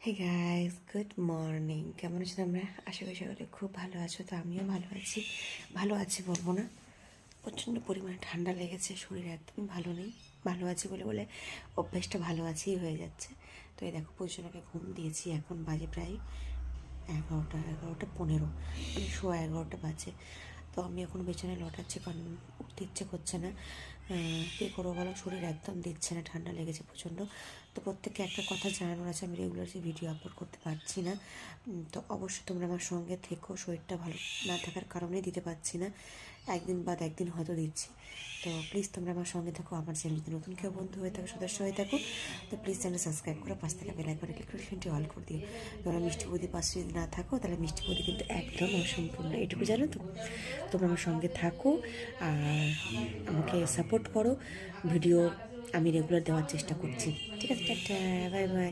Hey guys, good morning. কেমন আছো তোমরা? আশা করি সকলে খুব ভালো আছো। তো আমিও ভালো আছি বলবো না, প্রচণ্ড পরিমাণে ঠান্ডা লেগেছে, শরীর একদমই ভালো নেই। ভালো আছি বলে বলে অভ্যেসটা ভালো আছিই হয়ে যাচ্ছে। তো এই দেখো, পজিশনকে ঘুম দিয়েছি, এখন বাজে প্রায় 11:15, মানে 11:15 বাজে। তো আমি এখন বিছানায় লটাচ্ছি, কারণ উঠতে ইচ্ছে করছে না। কী করবো বলো, শরীর একদম দিচ্ছে না, ঠান্ডা লেগেছে প্রচণ্ড। তো প্রত্যেককে একটা কথা জানানোর আছে, আমি রেগুলার যে ভিডিও আপলোড করতে পারছি না। তো অবশ্যই তোমরা আমার সঙ্গে থেকো। শরীরটা ভালো না থাকার কারণেই দিতে পারছি না, একদিন বাদ একদিন হয়তো দিচ্ছি। তো প্লিজ তোমরা আমার সঙ্গে থাকো। আমার চ্যানেল যদি নতুন কেউ বন্ধু হয়ে থাকো, সদস্য হয়ে থাকো, তো প্লিজ চ্যানেল সাবস্ক্রাইব করে পাশ থেকে বেল আইকনে ক্লিক করে সেটি অল করে দিও। তোমরা মিষ্টি বৌদি পাশে যদি না থাকো, তাহলে মিষ্টি বৌদি কিন্তু একদম অসম্পূর্ণ, এটুকু জানো তো। তোমরা আমার সঙ্গে থাকো আর আমাকে সাপোর্ট করো। ভিডিও আমি রেগুলার দেওয়ার চেষ্টা করছি। ঠিক আছে, টাটা, বাই বাই।